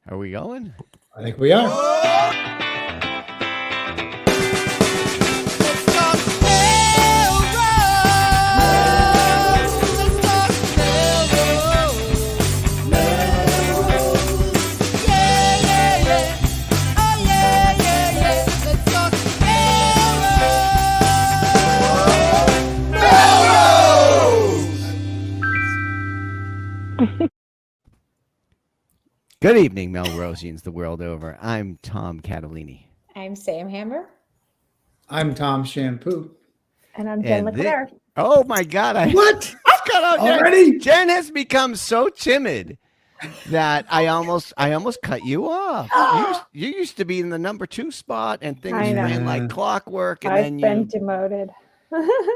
Are we going? I think we are. Good evening, Melrosians the world over. I'm Tom Catalini. I'm Sam Hammer. I'm Tom Shampoo. And I'm Jen Leclerc. Oh my God! What? Already? Jen has become so timid that I almost cut you off. You used to be in the number 2 spot, and things ran like clockwork. And I've been demoted.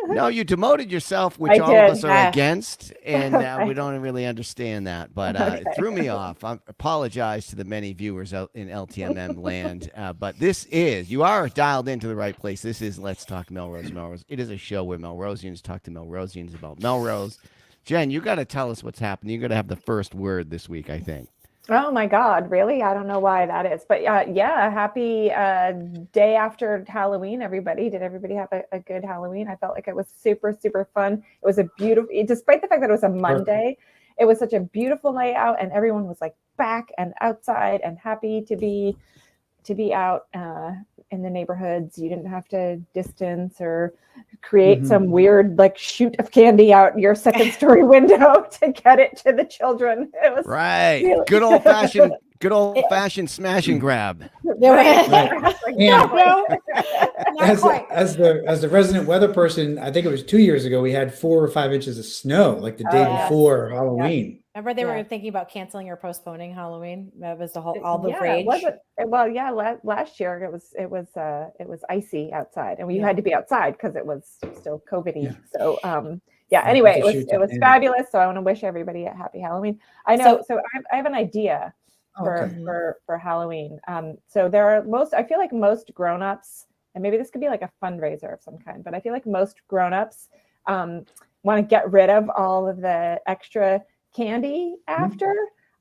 No, you demoted yourself, which all of us are against, and we don't really understand that. But it threw me off. I apologize to the many viewers out in LTMM land. But you are dialed into the right place. This is Let's Talk Melrose. It is a show where Melrosians talk to Melrosians about Melrose. Jen, you got to tell us what's happening. You're going to have the first word this week, I think. Oh my God, really? I don't know why that is. But happy day after Halloween, everybody. Did everybody have a good Halloween? I felt like it was super, super fun. It was a beautiful, despite the fact that it was a Monday, it was such a beautiful night out, and everyone was like back and outside and happy to be out in the neighborhoods. You didn't have to distance or create some weird like shoot of candy out your second story window to get it to the children. It was really good old fashioned smash and grab. Right. As the resident weather person, I think it was 2 years ago, we had 4 or 5 inches of snow like the day before Halloween. Remember they were thinking about canceling or postponing Halloween. That was all the rage. Last year it was icy outside, and we had to be outside because it was still COVID-y. So anyway, it was fabulous. So I want to wish everybody a happy Halloween. I know. So I have an idea for Halloween. So I feel like most grown-ups, and maybe this could be like a fundraiser of some kind, but I feel like most grown-ups want to get rid of all of the extra candy after.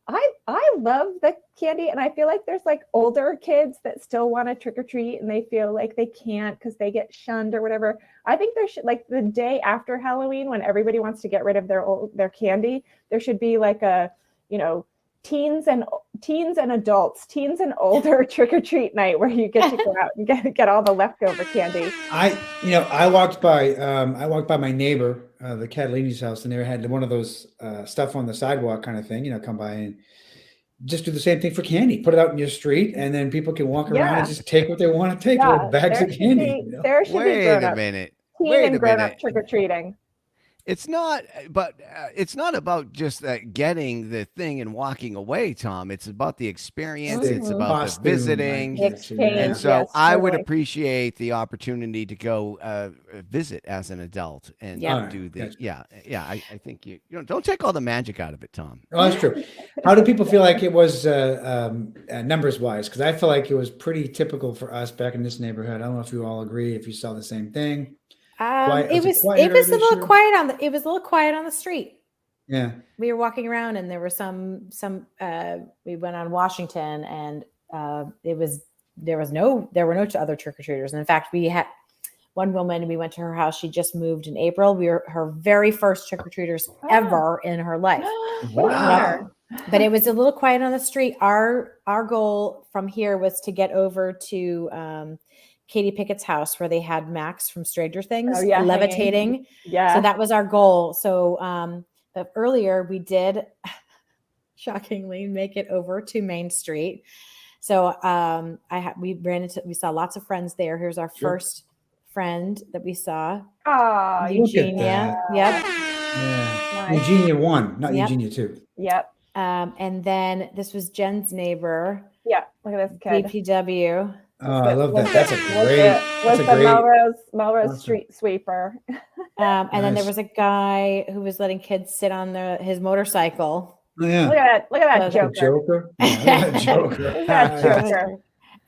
I love the candy, and I feel like there's like older kids that still want to trick or treat and they feel like they can't because they get shunned or whatever. I think there should, like, the day after Halloween when everybody wants to get rid of their candy, there should be like a, teens and adults, teens and older trick or treat night where you get to go out and get all the leftover candy. I walked by my neighbor, the Catalini's house, and they had one of those stuff on the sidewalk kind of thing, come by and just do the same thing for candy. Put it out in your street, and then people can walk around and just take what they want to take, with bags of candy. There should be a minute. Teen and grown-up trick or treating. It's not about just getting the thing and walking away, Tom. It's about the experience. It's about the visiting. And so I would appreciate the opportunity to go visit as an adult and do the, I think you don't take all the magic out of it, Tom. Oh, that's true. How do people feel like it was numbers wise? Because I feel like it was pretty typical for us back in this neighborhood. I don't know if you all agree, if you saw the same thing. It was a little quiet on the street. Yeah. We were walking around, and there were we went on Washington, and there were no other trick-or-treaters. And in fact, we had one woman, we went to her house. She just moved in April. We were her very first trick-or-treaters ever in her life. Wow. But it was a little quiet on the street. Our goal from here was to get over to Katie Pickett's house, where they had Max from Stranger Things levitating. Yeah. So that was our goal. So but earlier we did shockingly make it over to Main Street. So we saw lots of friends there. Here's our first friend that we saw. Eugenia. Yep. Yeah. Nice. Eugenia 1, not Eugenia 2. Yep. And then this was Jen's neighbor. Yeah. Look at this kid. BPW. Oh, I love that. That's a great. Melrose street sweeper. And then there was a guy who was letting kids sit on his motorcycle. Oh, yeah. Look at that Joker. Joker.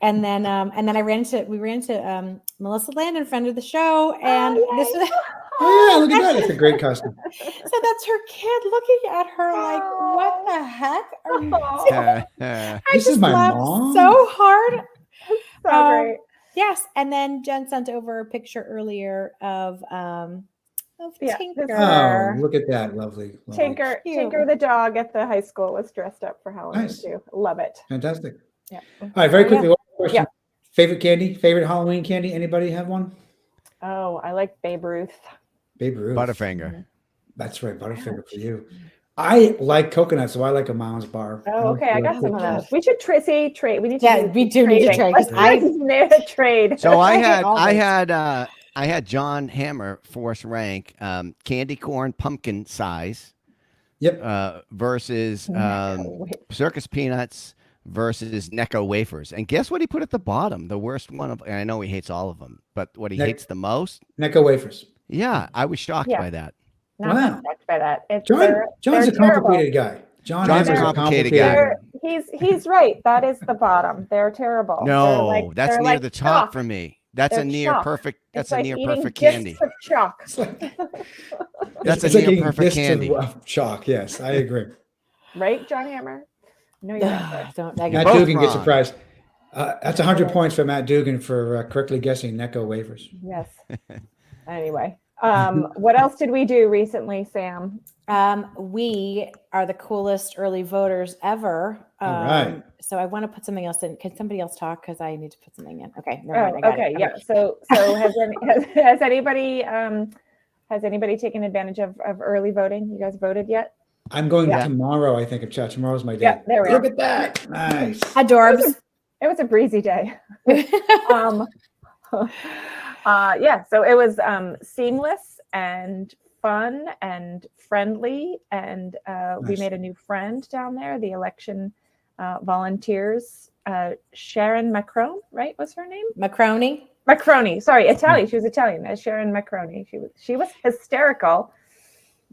And then we ran into Melissa Landon, friend of the show, and this was Oh yeah, look at that. That's a great costume. So that's her kid looking at her like, what the heck are you doing? I This just is my laughed mom. so hard. So great. Yes, and then Jen sent over a picture earlier of Tinker. Oh, look at that, lovely. Tinker the dog at the high school was dressed up for Halloween too. Love it. Fantastic. Yeah. All right, very quickly. One question. Yeah. Favorite candy? Favorite Halloween candy? Anybody have one? Oh, I like Babe Ruth. Babe Ruth. Butterfinger. That's right, Butterfinger for you. I like coconut, so I like a Mom's bar. Oh, okay. I got some of those. We should trade. We need to. Yeah, we do need to trade. Let's make a trade. So I had John Hammer force rank candy corn pumpkin size. Yep. Versus circus peanuts versus Necco wafers. And guess what he put at the bottom? The worst one of, and I know he hates all of them, but what he hates the most? Necco wafers. Yeah, I was shocked by that. Not shocked by that. John's a complicated guy. John's a complicated guy. He's right. That is the bottom. They're terrible. No, that's near the top for me. That's a near perfect. That's a near perfect candy. Of chalk. That's a near perfect candy. Chalk. Yes, I agree. Right, John Hammer. No, you're not. Matt Dugan gets surprised. That's 100 points for Matt Dugan for correctly guessing Necco wafers. Yes. Anyway, what else did we do recently, Sam? We are the coolest early voters ever. All right. So I want to put something else in. Can somebody else talk? Because I need to put something in. Okay. Okay. Yeah. So has anybody taken advantage of early voting? You guys voted yet? I'm going tomorrow. I think tomorrow's my day. Yeah. There we go. Look at that. Nice. Adorbs. It was a breezy day. Yeah. So it was seamless and fun and friendly, and we made a new friend down there. The election volunteers, Sharon Macron, right? Was her name? Macroni. Sorry, Italian. She was Italian. Sharon Macroni. She was hysterical.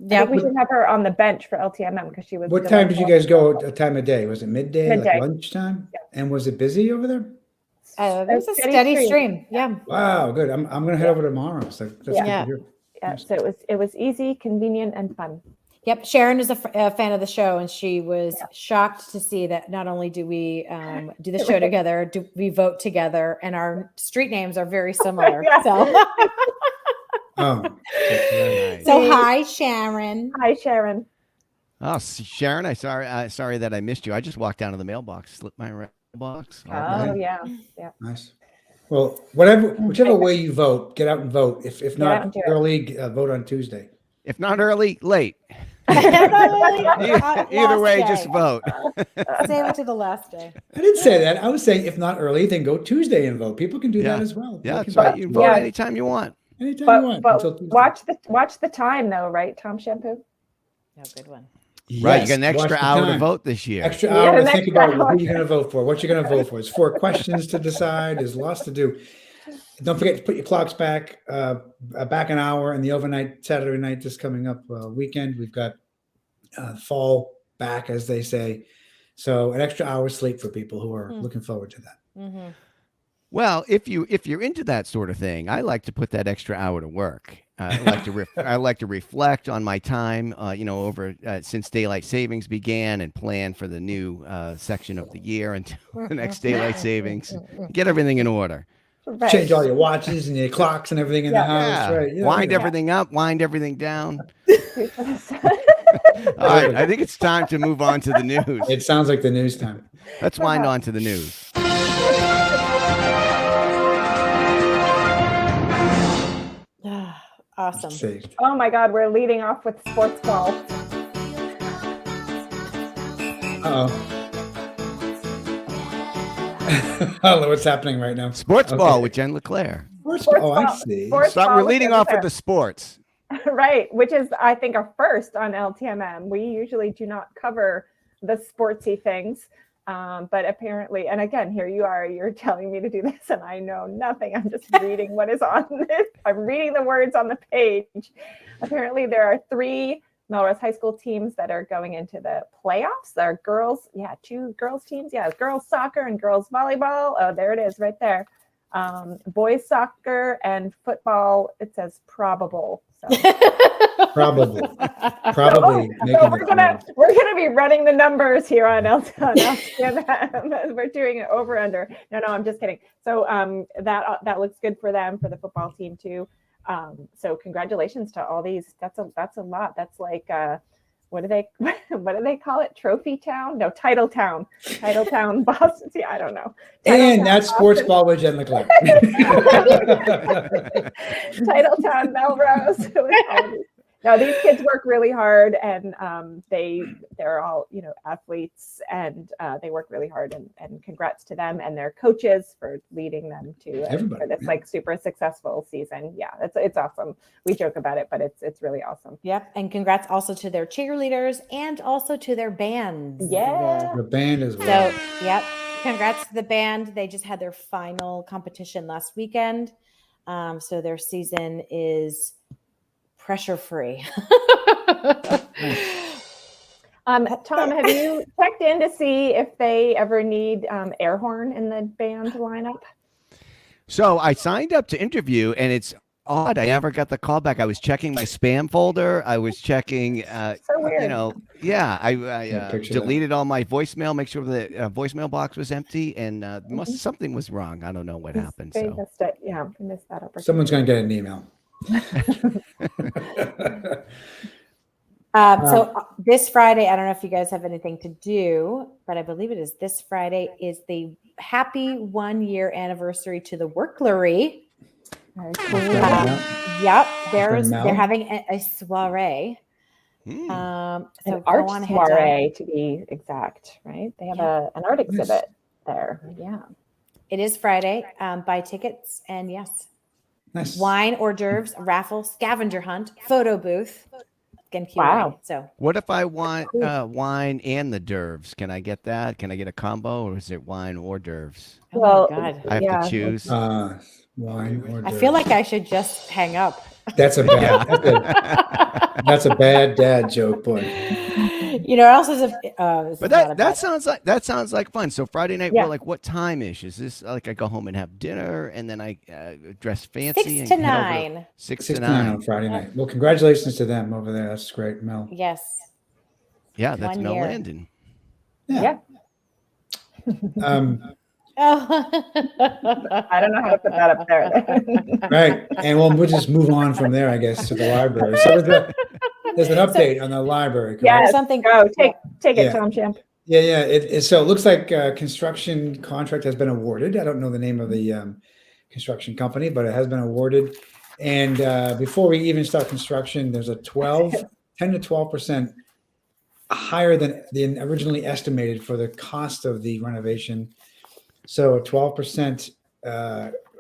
Yeah, we should have her on the bench for LTMM because she was. What time did you guys go? A time of day? Was it midday? Like lunchtime? Yeah. And was it busy over there? It was a steady stream. Yeah. Wow, good. I'm going to head over tomorrow. So that's good to hear. Yeah. So it was easy, convenient, and fun. Yep. Sharon is a fan of the show, and she was shocked to see that not only do we do the show together, do we vote together, and our street names are very similar. So. Oh. So hi, Sharon. Hi, Sharon. Oh, Sharon, sorry that I missed you. I just walked down to the mailbox, slipped my mailbox. Oh, yeah. Nice. Well, whichever way you vote, get out and vote. If not early, vote on Tuesday. If not early, late. Either way, just vote. Save it to the last day. I didn't say that. I was saying if not early, then go Tuesday and vote. People can do that as well. Yeah, that's right. You can vote anytime you want. Anytime you want. But watch the time though, right, Tom Shampoo? Oh, good one. Yes, right, you got an extra hour to vote this year. Extra hour to think about who you're going to vote for, what you're going to vote for. It's 4 questions to decide. There's lots to do. Don't forget to put your clocks back an hour, and the overnight Saturday night just coming up weekend. We've got fall back, as they say. So an extra hour sleep for people who are looking forward to that. Mm-hmm. Well, if you're into that sort of thing, I like to put that extra hour to work. I like to reflect on my time, over since daylight savings began, and plan for the new section of the year until the next daylight savings. Get everything in order. Right. Change all your watches and your clocks and everything in the house. Right. Yeah, wind everything up, wind everything down. All right, I think it's time to move on to the news. It sounds like the news time. Let's wind on to the news. Awesome. Saved. Oh my God, we're leading off with sports ball. I don't know what's happening right now. Sports ball with Jen LeClaire. Sports ball. I see. We're leading off with the sports. Right, which is, I think, a first on LTMM. We usually do not cover the sportsy things. But apparently, and again, here you are, you're telling me to do this, and I know nothing. I'm just reading what is on this. I'm reading the words on the page. Apparently, there are 3 Melrose High School teams that are going into the playoffs. There are girls, 2 girls teams. Yeah, girls soccer and girls volleyball. Oh, there it is right there. Boys soccer and football, it says probable. So Probably. So we're gonna be running the numbers here on LTM. We're doing it over under. No, I'm just kidding. So that looks good for them, for the football team too. So congratulations to all these. That's a lot. That's like what do they call it? Trophy Town? No, Title Town, Boston. See, I don't know. And that's Sports Ball with Jen Leclerc. Title Town, Melrose. No, these kids work really hard, and they're all athletes, and they work really hard. And congrats to them and their coaches for leading them to for this like super successful season. Yeah, it's awesome. We joke about it, but it's really awesome. Yep, and congrats also to their cheerleaders and also to their bands. Yeah, the band as well. So yep, congrats to the band. They just had their final competition last weekend, so their season is pressure-free. Tom, have you checked in to see if they ever need air horn in the band lineup? So I signed up to interview, and it's odd. I never got the call back. I was checking my spam folder. I was checking, so weird. I deleted all my voicemail, make sure the voicemail box was empty, and something was wrong. I don't know what happened. They missed it. Yeah, we missed that opportunity. Someone's going to get an email. So this Friday, I don't know if you guys have anything to do, but I believe it is this Friday is the happy 1-year anniversary to the Worklery. Very cool. Yep, they're having a soiree. Hmm. An art soiree to be exact, right? They have an art exhibit there. Yeah, it is Friday. Buy tickets, and yes. Nice. Wine, hors d'oeuvres, raffle, scavenger hunt, photo booth. Wow. So what if I want wine and the d'oeuvres? Can I get that? Can I get a combo, or is it wine or d'oeuvres? Oh my God. I have to choose. Wine or I feel like I should just hang up. That's a bad dad joke, boy. It also is but that sounds like fun. So Friday night, we're like, what time is this? Like I go home and have dinner, and then I dress fancy. 6 to 9. 6 to 9 on Friday night. Well, congratulations to them over there. That's great, Mel. Yes. Yeah, that's 1 Mel year. Landon. Yeah. Oh. I don't know how to put that up there. Right, and we'll just move on from there, I guess, to the library. So there's an update on the library. Yeah, something. Go take it, Tom Champ. Yeah. So it looks like a construction contract has been awarded. I don't know the name of the construction company, but it has been awarded. And before we even start construction, there's a 10 to 12% higher than originally estimated for the cost of the renovation. So a 12%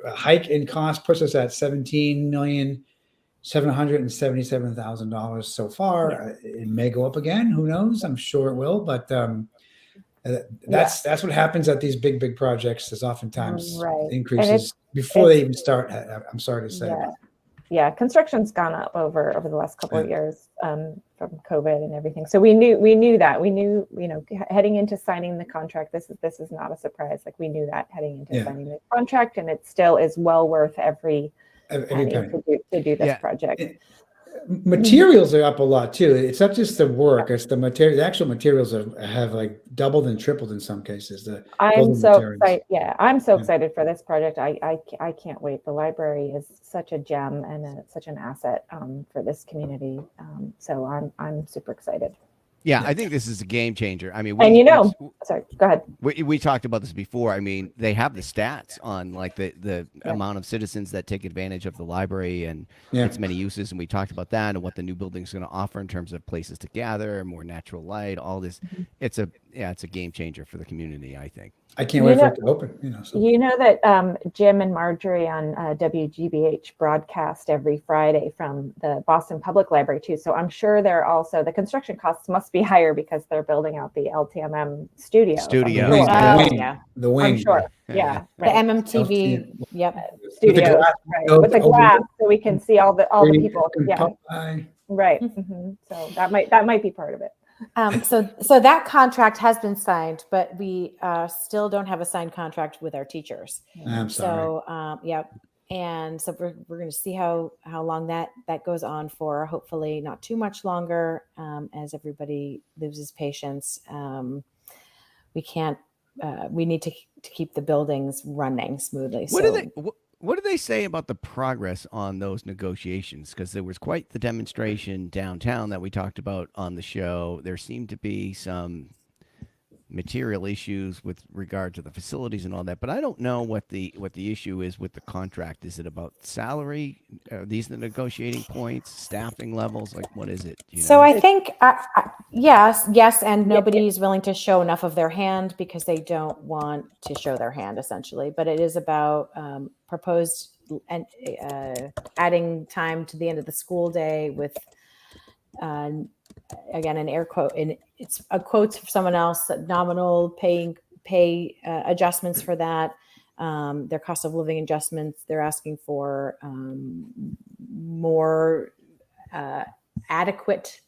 hike in cost puts us at $17,777,000 so far. Yeah. It may go up again. Who knows? I'm sure it will. But that's what happens at these big projects. There's oftentimes increases before they even start. I'm sorry to say. Yeah, construction's gone up over the last couple of years from COVID and everything. So we knew that. We knew, heading into signing the contract, this is not a surprise. Like we knew that heading into signing the contract, and it still is well worth every penny to do this project. Materials are up a lot too. It's not just the work; it's the material. The actual materials have like doubled and tripled in some cases. I'm so excited. Yeah, I'm so excited for this project. I can't wait. The library is such a gem and such an asset for this community. So I'm super excited. Yeah, I think this is a game changer. I mean, sorry, go ahead. We talked about this before. I mean, they have the stats on like the amount of citizens that take advantage of the library and its many uses. And we talked about that and what the new building is going to offer in terms of places to gather, more natural light, all this. Mm-hmm. It's a game changer for the community, I think. I can't wait for it to open. You know that Jim and Marjorie on WGBH broadcast every Friday from the Boston Public Library too. So I'm sure they're also, the construction costs must be higher because they're building out the LTMM studio. The wing. I'm sure. Yeah. Right. The MMTV. Yep. Studio. With the glass, so we can see all the people. Yeah. Right. Mm-hmm. So that might be part of it. So that contract has been signed, but we still don't have a signed contract with our teachers. I'm sorry. So, And so we're going to see how long that goes on for. Hopefully not too much longer, as everybody loses patience. We need to keep the buildings running smoothly. What do they say about the progress on those negotiations? Because there was quite the demonstration downtown that we talked about on the show. There seemed to be some material issues with regard to the facilities and all that, but I don't know what the issue is with the contract. Is it about salary? Are these the negotiating points, staffing levels? Like, what is it? So I think yes, and nobody's willing to show enough of their hand because they don't want to show their hand, essentially. But it is about proposed and adding time to the end of the school day with again, an air quote, and it's a quote from someone else, nominal pay adjustments for that. Their cost of living adjustments. They're asking for more adequate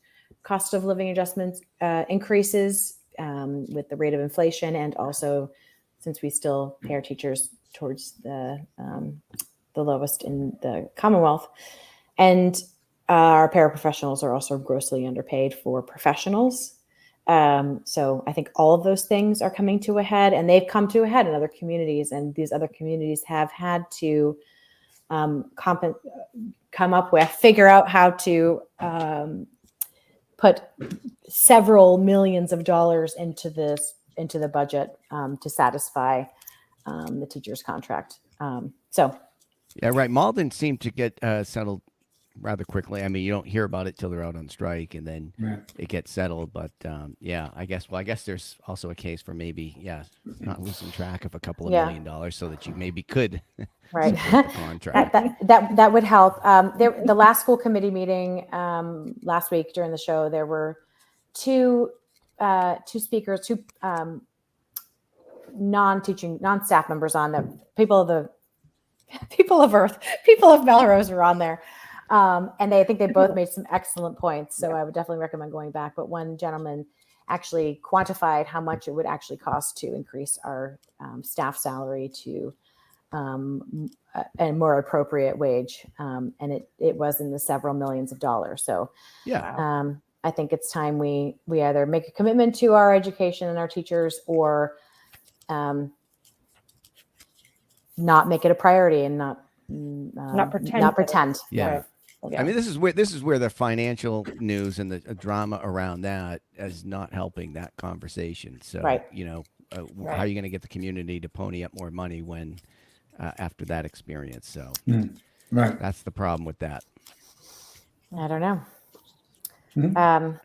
cost of living adjustments increases with the rate of inflation, and also since we still pay our teachers towards the lowest in the Commonwealth, and our paraprofessionals are also grossly underpaid for professionals. So I think all of those things are coming to a head, and they've come to a head in other communities. And these other communities have had to figure out how to put several millions of dollars into the budget to satisfy the teacher's contract. Yeah, right. Malden seemed to get settled rather quickly. I mean, you don't hear about it till they're out on strike, and then it gets settled. But I guess there's also a case for maybe not losing track of a couple of $1 million so that you maybe could right contract. that would help. The last school committee meeting last week during the show, there were two speakers, two non-staff members on the people of Earth, people of Melrose were on there. And I think they both made some excellent points. So I would definitely recommend going back. But one gentleman actually quantified how much it would actually cost to increase our staff salary to a more appropriate wage. And it was in the several millions of dollars. So I think it's time we either make a commitment to our education and our teachers, or not make it a priority and not pretend. Yeah. Right. Yeah. I mean, this is where the financial news and the drama around that is not helping that conversation. So, how are you going to get the community to pony up more money when after that experience? So, that's the problem with that. I don't know. Mm-hmm.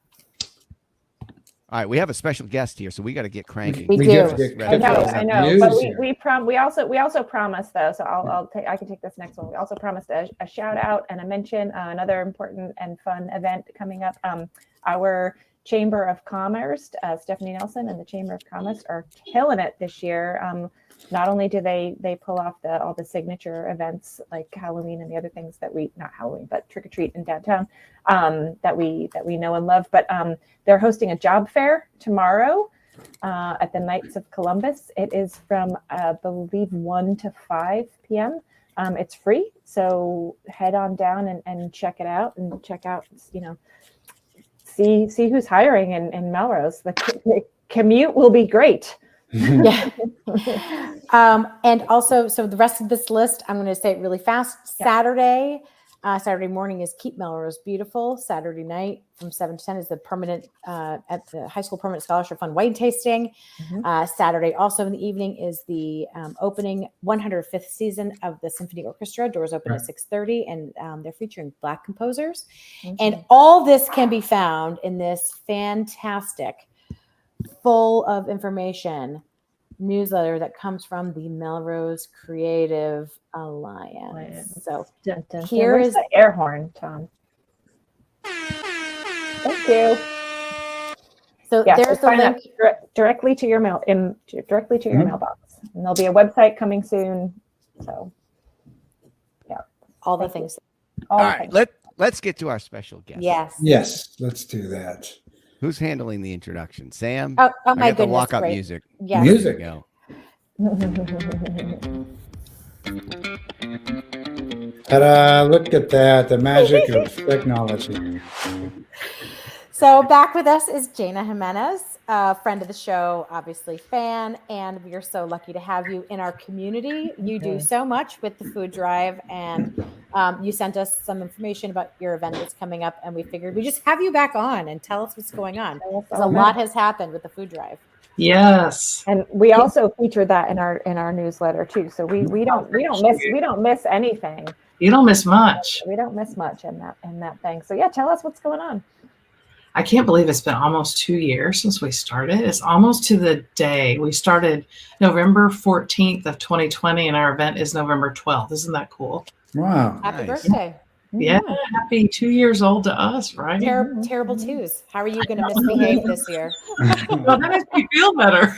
All right, we have a special guest here, so we got to get cranky. We do. I know. But we also promised, though. So I can take this next one. We also promised a shout out and a mention, another important and fun event coming up. Our Chamber of Commerce, Stephanie Nelson and the Chamber of Commerce are killing it this year. Not only do they pull off all the signature events like Halloween and the other things that not Halloween, but trick or treat in downtown that we know and love, but they're hosting a job fair tomorrow at the Knights of Columbus. It is from I believe 1 to 5 p.m. It's free, so head on down and check it out, and check out see who's hiring in Melrose. The commute will be great. Yeah. And also, so the rest of this list, I'm going to say it really fast. Saturday morning is Keep Melrose Beautiful. Saturday night from 7 to 10 is the permanent at the High School Permanent Scholarship Fund wine tasting. Mm-hmm. Saturday also in the evening is the opening 105th season of the Symphony Orchestra. Doors open at 6:30, and they're featuring Black composers. Mm-hmm. And all this can be found in this fantastic, full of information newsletter that comes from the Melrose Creative Alliance. So here is the air horn, Tom. Thank you. So there's the link directly to your mailbox, and there'll be a website coming soon. So all the things. All right, let's get to our special guest. Yes, let's do that. Who's handling the introduction? Sam? Oh my goodness. The walk-up music. Yes. Music. There Ta-da, look at that, the magic of technology. So back with us is Jana Gimenez, a friend of the show, obviously fan, and we are so lucky to have you in our community. You do so much with the food drive, and you sent us some information about your event that's coming up, and we figured we just have you back on and tell us what's going on, because a lot has happened with the food drive. Yes, and we also featured that in our newsletter too. So we don't miss anything. You don't miss much. We don't miss much in that thing. So yeah, tell us what's going on. I can't believe it's been almost 2 years since we started. It's almost to the day. We started November 14th of 2020, and our event is November 12th. Isn't that cool? Wow. Happy Nice. birthday. Yeah, happy 2 years old to us, right? Terrible twos. How are you going to misbehave this year? Well, that makes me feel better.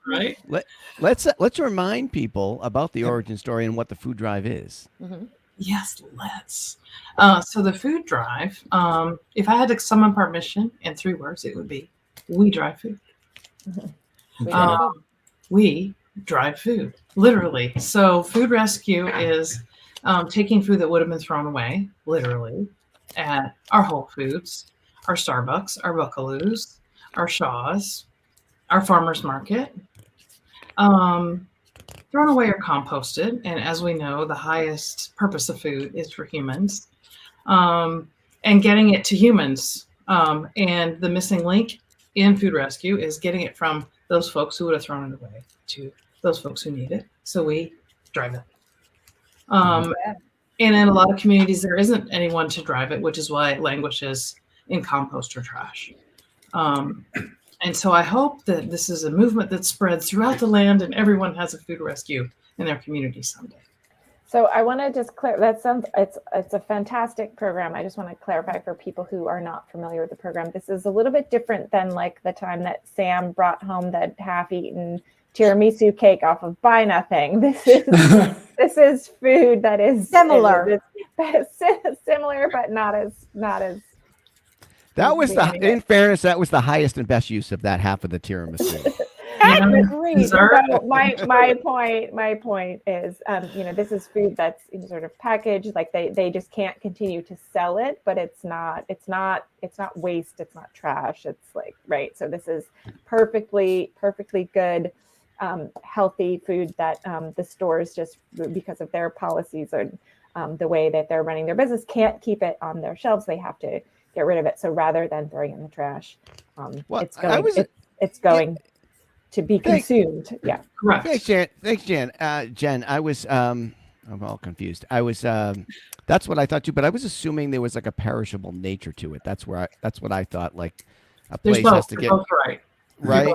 Right? Let's remind people about the origin story and what the food drive is. Mm-hmm. Yes, let's. So the food drive, if I had to sum up our mission in 3 words, it would be, we drive food. We drive food, literally. So food rescue is taking food that would have been thrown away, literally, at our Whole Foods, our Starbucks, our Buckaloos, our Shaws, our farmers market, thrown away or composted. And as we know, the highest purpose of food is for humans, and getting it to humans. And the missing link in food rescue is getting it from those folks who would have thrown it away to those folks who need it. So we drive it. And in a lot of communities, there isn't anyone to drive it, which is why it languishes in compost or trash. And so I hope that this is a movement that spreads throughout the land and everyone has a food rescue in their community someday. So I want to just clear that it's a fantastic program. I just want to clarify for people who are not familiar with the program. This is a little bit different than like the time that Sam brought home that half-eaten tiramisu cake off of Buy Nothing. This is food that is similar, but not as. That was in fairness, that was the highest and best use of that half of the tiramisu. Great. So my point is, this is food that's in sort of packaged, like they just can't continue to sell it, but it's not waste, it's not trash, it's like, right. So this is perfectly good, healthy food that the stores, just because of their policies and the way that they're running their business, can't keep it on their shelves. They have to get rid of it. So rather than throwing it in the trash, it's going to be consumed. Yeah. Correct. Thanks, Jen. Jen, I was I'm all confused. I was that's what I thought too, but I was assuming there was like a perishable nature to it. That's what I thought, like a place has to get right.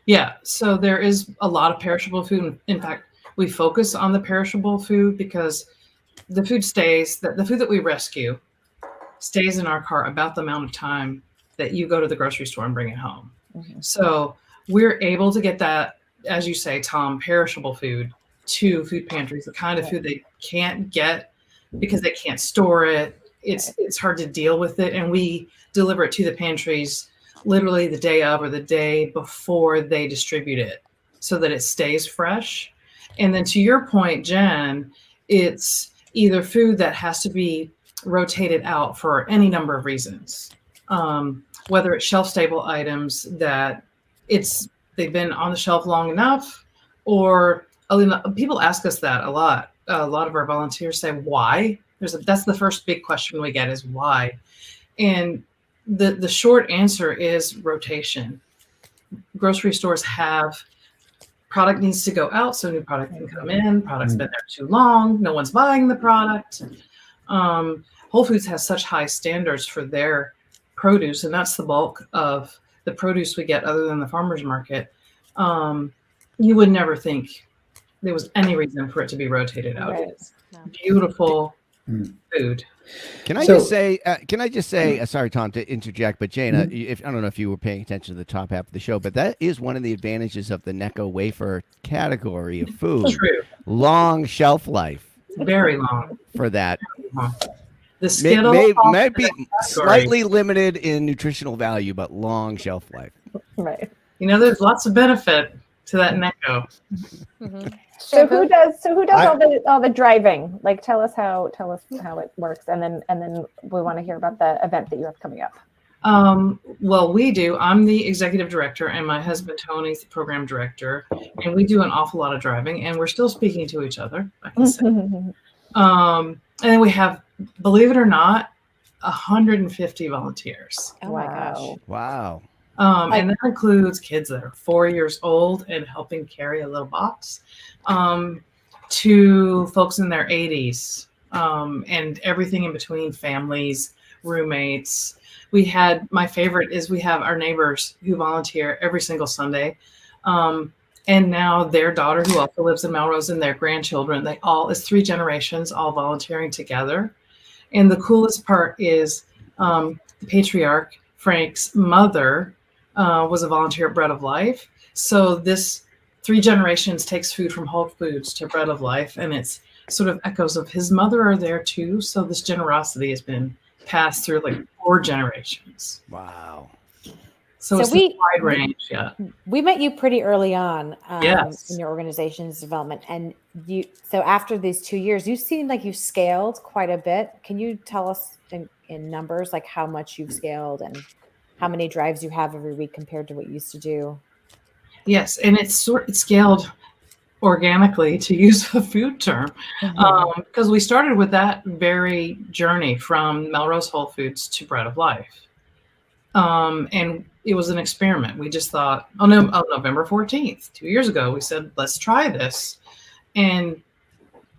Yeah. So there is a lot of perishable food. In fact, we focus on the perishable food because the food the food that we rescue stays in our car about the amount of time that you go to the grocery store and bring it home. Mm-hmm. So we're able to get that, as you say, Tom, perishable food to food pantries, the kind of food they can't get because they can't store it. It's hard to deal with it. And we deliver it to the pantries literally the day of or the day before they distribute it so that it stays fresh. And then to your point, Jen, it's either food that has to be rotated out for any number of reasons, whether it's shelf stable items that they've been on the shelf long enough, or people ask us that a lot. A lot of our volunteers say, why? That's the first big question we get is why. And the short answer is rotation. Grocery stores have product needs to go out so new product can come in. Product's been there too long. No one's buying the product. Whole Foods has such high standards for their produce, and that's the bulk of the produce we get other than the farmer's market. You would never think there was any reason for it to be rotated out. Right. It's beautiful food. Can I just say, sorry, Tom, to interject, but Jana, I don't know if you were paying attention to the top half of the show, but that is one of the advantages of the Necco wafer category of food. True. Long shelf life. Very long. For that. The Skittle may be slightly limited in nutritional value, but long shelf life. Right. There's lots of benefit to that Necco. So who does all the driving? Like, tell us how it works, and then we want to hear about the event that you have coming up. Well, we do. I'm the executive director, and my husband Tony's the program director, and we do an awful lot of driving, and we're still speaking to each other, I can say. And then we have, believe it or not, 150 volunteers. Oh my gosh! Wow. And that includes kids that are 4 years old and helping carry a little box, to folks in their 80s, and everything in between, families, roommates. My favorite is we have our neighbors who volunteer every single Sunday. And now their daughter, who also lives in Melrose, and their grandchildren, it's 3 generations all volunteering together. And the coolest part is the patriarch, Frank's mother, was a volunteer at Bread of Life. So this 3 generations takes food from Whole Foods to Bread of Life, and it's sort of echoes of his mother are there too. So this generosity has been passed through like 4 generations. Wow. So it's a wide range. Yeah. We met you pretty early on Yes. in your organization's development. And so after these 2 years, you seem like you've scaled quite a bit. Can you tell us in numbers, like how much you've scaled and how many drives you have every week compared to what you used to do? Yes. And it's scaled organically, to use a food term, because we started with that very journey from Melrose Whole Foods to Bread of Life. And it was an experiment. We just thought, November 14th, 2 years ago, we said, let's try this. And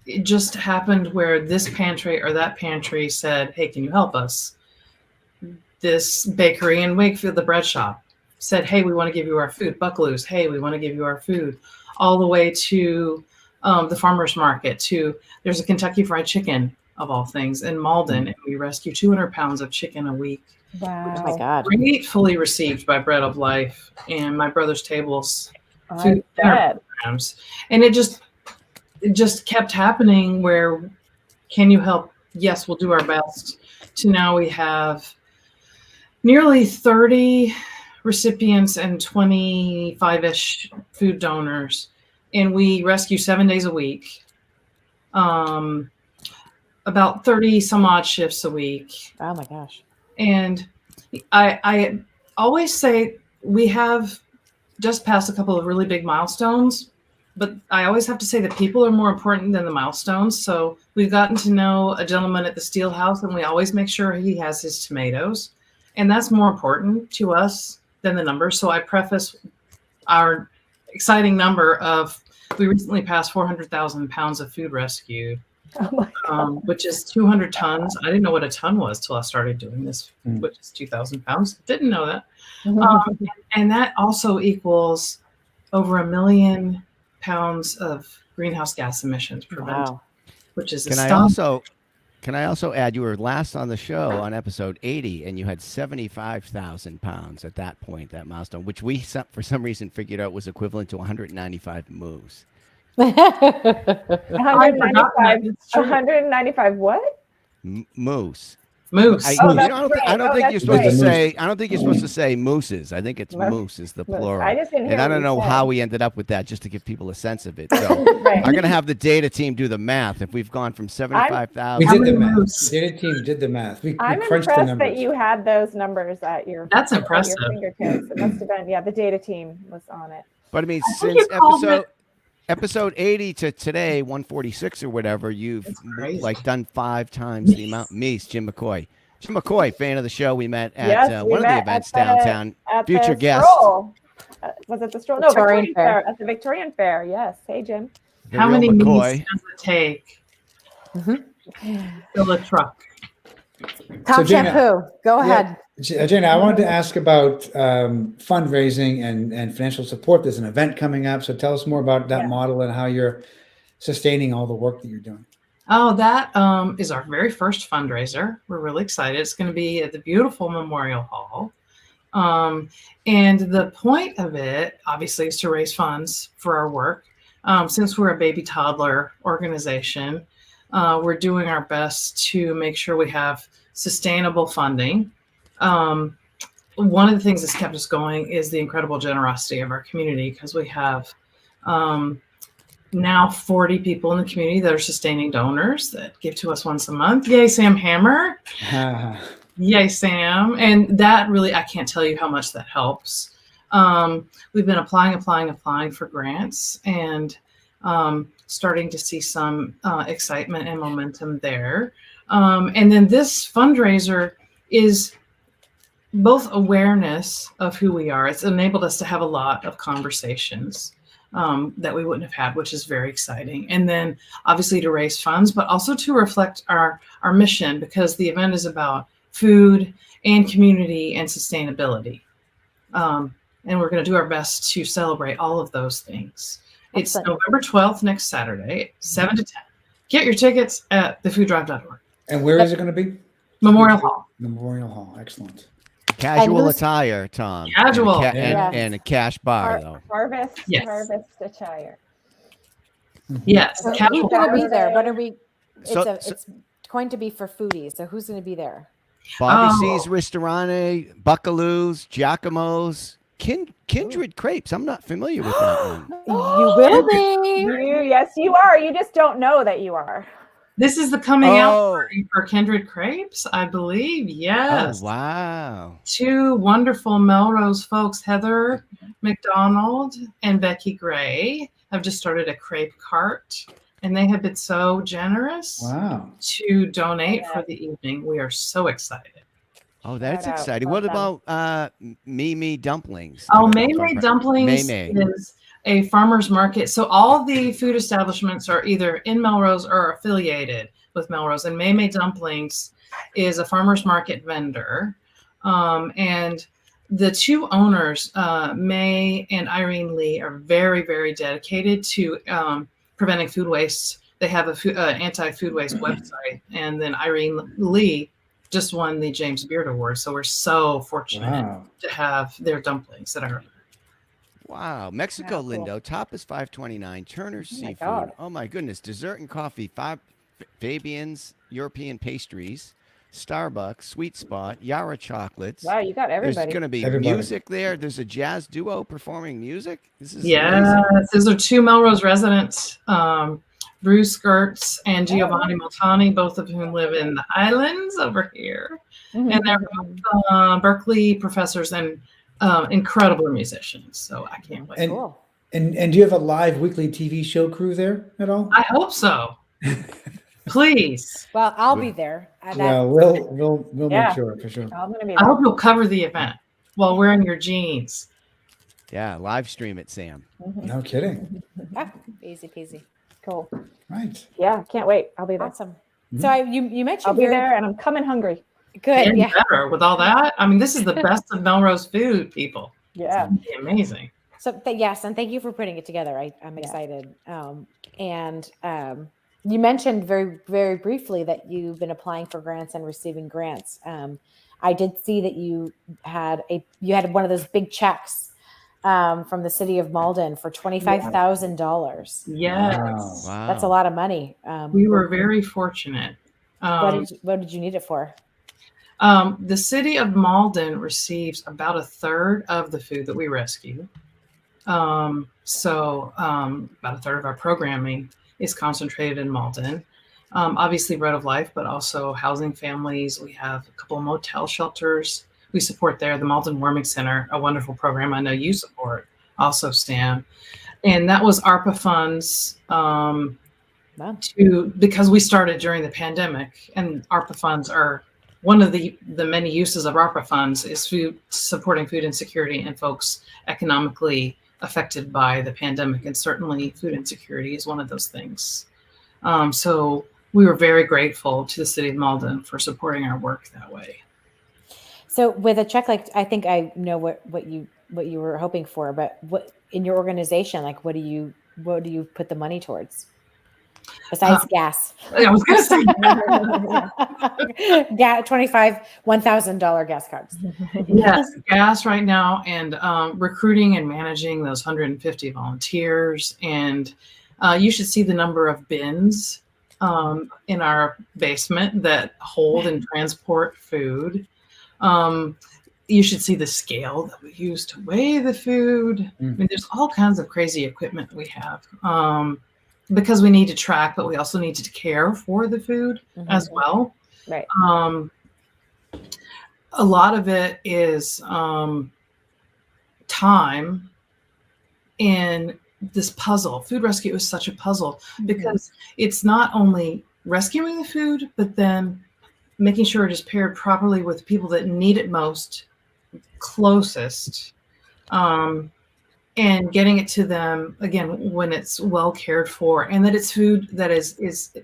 it just happened where this pantry or that pantry said, hey, can you help us? This bakery in Wakefield, the bread shop, said, hey, we want to give you our food. Buckaloo's, hey, we want to give you our food. All the way to the farmer's market, there's a Kentucky Fried Chicken, of all things, in Malden, and we rescue 200 pounds of chicken a week. Wow. Oh my God. Gratefully received by Bread of Life and My Brother's Tables I food dinner programs. And it just kept happening where, can you help? Yes, we'll do our best. To now we have nearly 30 recipients and 25-ish food donors. And we rescue 7 days a week. About 30 some odd shifts a week. Oh my gosh. And I always say we have just passed a couple of really big milestones, but I always have to say that people are more important than the milestones. So we've gotten to know a gentleman at the Steel House, and we always make sure he has his tomatoes. And that's more important to us than the numbers. So I preface our exciting number of, we recently passed 400,000 pounds of food rescued. Oh which is 200 tons. I didn't know what a ton was till I started doing this, which is 2,000 pounds. Didn't know that. And that also equals over 1 million pounds of greenhouse gas emissions prevented, which is astounding. Can I also add, you were last on the show on episode 80, and you had 75,000 pounds at that point, that milestone, which we, for some reason, figured out was equivalent to 195 moose. 195 what? Moose. Moose. I don't think you're supposed to say. I don't think you're supposed to say mooses. I think it's moose is the plural. I just didn't hear. And I don't know how we ended up with that, just to give people a sense of it. So I'm going to have the data team do the math. If we've gone from 75,000, we did the math. The data team did the math. We crunched the numbers. That you had those numbers at your. That's impressive. At your fingertips. It must have been. Yeah, the data team was on it. But I mean, since episode 80 to today, 146 or whatever, you've like done 5 times the amount. Jim McCoy. Jim McCoy, fan of the show. We met at one of the events downtown. Future guest. Was it the stroll? No, Victorian Fair. At the Victorian Fair. Yes. Hey, Jim. How many meetings does it take? Fill a truck. Tom Shampoo, go ahead. Jana, I wanted to ask about fundraising and financial support. There's an event coming up, so tell us more about that model and how you're sustaining all the work that you're doing. Oh, that is our very first fundraiser. We're really excited. It's going to be at the beautiful Memorial Hall. And the point of it, obviously, is to raise funds for our work. Since we're a baby toddler organization, we're doing our best to make sure we have sustainable funding. One of the things that's kept us going is the incredible generosity of our community, because we have Now 40 people in the community that are sustaining donors that give to us once a month. Yay, Sam Hammer. Yay, Sam. And that really, I can't tell you how much that helps. We've been applying for grants and starting to see some excitement and momentum there. And then this fundraiser is both awareness of who we are. It's enabled us to have a lot of conversations that we wouldn't have had, which is very exciting. And then obviously to raise funds, but also to reflect our mission, because the event is about food and community and sustainability. And we're going to do our best to celebrate all of those things. It's November 12th, next Saturday, 7 to 10. Get your tickets at thefooddrive.org. And where is it going to be? Memorial Hall. Memorial Hall. Excellent. Casual attire, Tom. Casual. And a cash bar, though. Harvest attire. Yes. So Casual. who's going to be there? What are we? So- It's going to be for foodies. So who's going to be there? Bobby C's Ristorante, Buckaloos, Giacomo's, Kindred Crepes. I'm not familiar with that one. You will be. Yes, you are. You just don't know that you are. This is the coming out party for Kindred Crepes, I believe. Yes. Oh, wow. 2 wonderful Melrose folks, Heather McDonald and Becky Gray, have just started a crepe cart, and they have been so generous to donate for the evening. We are so excited. Oh, that's exciting. What about Mimi Dumplings? Oh, Mimi Dumplings is a farmer's market. So all the food establishments are either in Melrose or affiliated with Melrose. And Mimi Dumplings is a farmer's market vendor. And the 2 owners, May and Irene Lee, are very, very dedicated to preventing food waste. They have an anti-food waste website. And then Irene Lee just won the James Beard Award. So we're so fortunate to have their dumplings that are. Wow. Mexico Lindo, top is $5.29. Turner's Seafood. Oh my goodness. Dessert and coffee, Fabian's European Pastries, Starbucks, Sweet Spot, Yara Chocolates. Wow, you got everybody. There's going to be music there. There's a jazz duo performing music. This is amazing. Those are 2 Melrose residents, Bruce Gertz and Giovanni Moltani, both of whom live in the Highlands over here. Mm-hmm. And they're both Berkeley professors and incredible musicians. So I can't wait. And do you have a live weekly TV show crew there at all? I hope so. Please. Well, I'll be there. We'll make sure for sure. I'm gonna be I hope you'll cover the event while wearing your jeans. Yeah, live stream it, Sam. Mm-hmm. No kidding. Easy peasy. Cool. Right. Yeah, can't wait. I'll be there. Awesome. Mm-hmm. So you mentioned I'll be there, and I'm coming hungry. Good. And better with all that. I mean, this is the best of Melrose food, people. Yeah. It's amazing. So yes, and thank you for putting it together. I'm excited. You mentioned very, very briefly that you've been applying for grants and receiving grants. I did see that you had one of those big checks from the city of Malden for $25,000. Yes. Wow. That's a lot of money. We were very fortunate. What did you need it for? The city of Malden receives about 1/3 of the food that we rescue. About 1/3 of our programming is concentrated in Malden. Obviously Bread of Life, but also housing families. We have a couple of motel shelters we support there. The Malden Warming Center, a wonderful program I know you support, also Stan. And that was ARPA funds because we started during the pandemic, and ARPA funds are one of the many uses of ARPA funds is supporting food insecurity and folks economically affected by the pandemic. And certainly food insecurity is one of those things. So we were very grateful to the city of Malden for supporting our work that way. So with a check, like, I think I know what you were hoping for, but what in your organization, like, what do you put the money towards? Besides gas. I was going to say. $1,000 gas cards. Yes, gas right now, and recruiting and managing those 150 volunteers. And you should see the number of bins in our basement that hold and transport food. you should see the scale that we use to weigh the food. I mean, there's all kinds of crazy equipment we have because we need to track, but we also need to care for the food as well. Right. A lot of it is time in this puzzle. Food rescue is such a puzzle because it's not only rescuing the food, but then making sure it is paired properly with people that need it most, closest, and getting it to them again when it's well cared for, and that it's food that it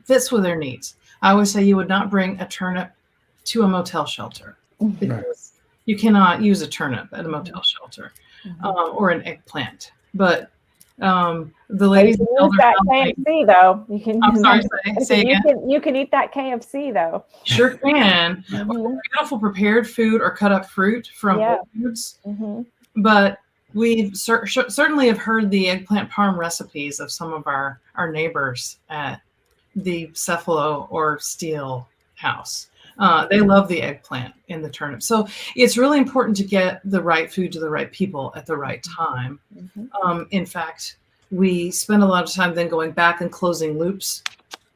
fits with their needs. I always say you would not bring a turnip to a motel shelter because you cannot use a turnip at a motel shelter or an eggplant. But the ladies you can use that KFC though. You can. I'm sorry. Say again. You can eat that KFC though. Sure can. Or beautiful prepared food or cut up fruit from Whole Foods. But we certainly have heard the eggplant parm recipes of some of our neighbors at the Cephalo or Steel house. They love the eggplant and the turnip. So it's really important to get the right food to the right people at the right time. In fact, we spend a lot of time then going back and closing loops.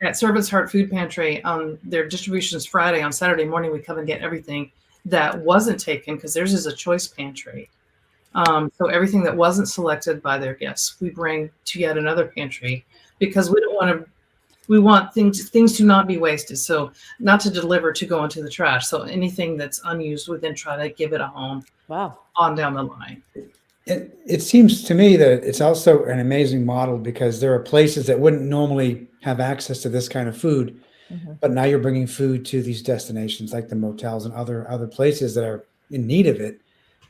At Servant's Heart Food Pantry, on their distributions Friday, on Saturday morning, we come and get everything that wasn't taken because theirs is a choice pantry. So everything that wasn't selected by their guests, we bring to yet another pantry because we don't want to. We want things to not be wasted. So not to deliver, to go into the trash. So anything that's unused, we then try to give it a home. Wow. On down the line. It seems to me that it's also an amazing model because there are places that wouldn't normally have access to this kind of food, but now you're bringing food to these destinations like the motels and other places that are in need of it,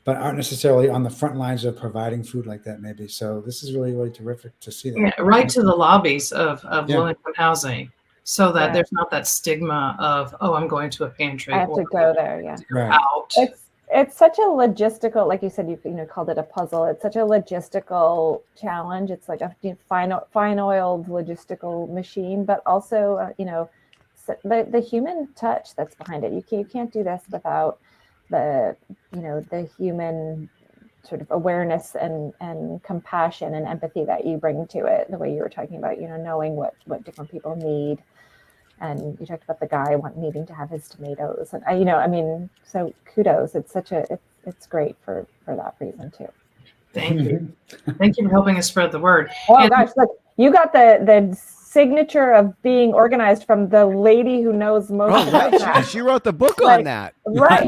but aren't necessarily on the front lines of providing food like that maybe. So this is really, really terrific to see that. Yeah, right to the lobbies of low-income housing so that there's not that stigma of, oh, I'm going to a pantry. I have to go there, Out. It's such a logistical, like you said, you called it a puzzle. It's such a logistical challenge. It's like a fine-oiled logistical machine, but also, the human touch that's behind it. You can't do this without the human sort of awareness and compassion and empathy that you bring to it, the way you were talking about, knowing what different people need. And you talked about the guy needing to have his tomatoes, and so kudos. It's it's great for that reason too. Thank you. Thank you for helping us spread the word. Oh gosh, look, you got the signature of being organized from the lady who knows most about that. She wrote the book on that. Right. I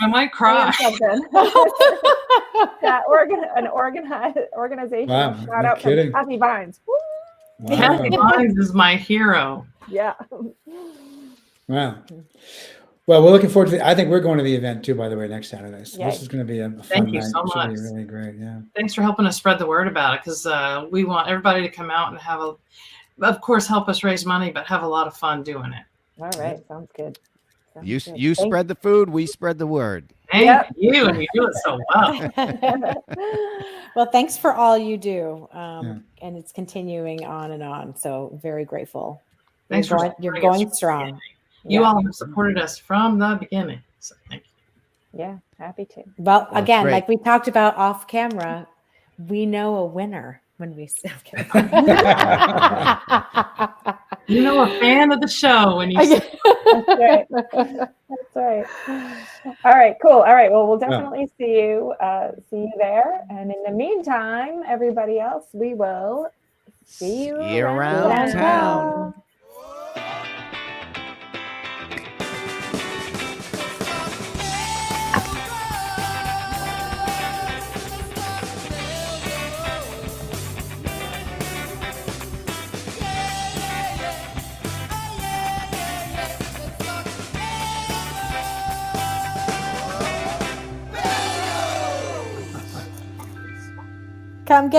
might cry. That organization. Wow, Shout no out kidding. to Kathy Vines. Wow. Kathy Vines is my hero. Yeah. Wow. Well, we're looking forward to I think we're going to the event too, by the way, next Saturday. So this is going to be a fun Thank you night. so much. It should be really great. Yeah. Thanks for helping us spread the word about it because we want everybody to come out and of course, help us raise money, but have a lot of fun doing it. All right. Sounds good. You spread the food, we spread the word. Thank you, and you do it so well. Well, thanks for all you do, and it's continuing on and on. So very grateful. Thanks you're going strong. You all have supported us from the beginning. So thank you. Yeah, happy to. Well, again, like we talked about off camera, we know a winner when we a fan of the show when you say That's right. All right, cool. All right. Well, we'll definitely see you there. And in the meantime, everybody else, we will see you around town. Come get